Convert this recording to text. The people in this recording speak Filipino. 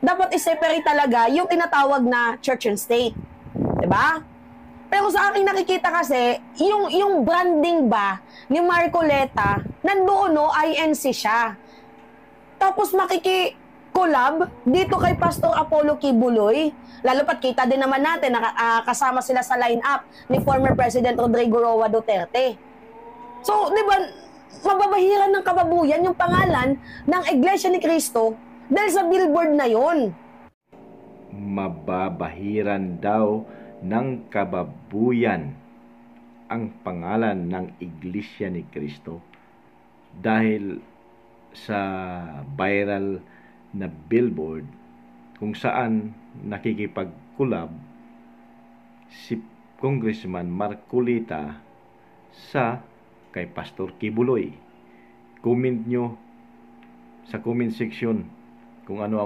dapat i-separate talaga yung tinatawag na church and state. Diba? Pero sa aking nakikita kasi, yung branding ba ni Marcoleta, nandoon no, INC siya. Tapos collab dito kay Pastor Apollo Kibuloy, lalo pat kita din naman natin na kasama sila sa lineup ni former President Rodrigo Roa Duterte. So, di ba, mababahiran ng kababuyan yung pangalan ng Iglesia ni Cristo dahil sa billboard na yon. Mababahiran daw ng kababuyan ang pangalan ng Iglesia ni Cristo dahil sa viral na billboard kung saan nakikipag-collab si Congressman Marcoleta sa kay Pastor Kibuloy. Comment nyo sa comment section kung ano ang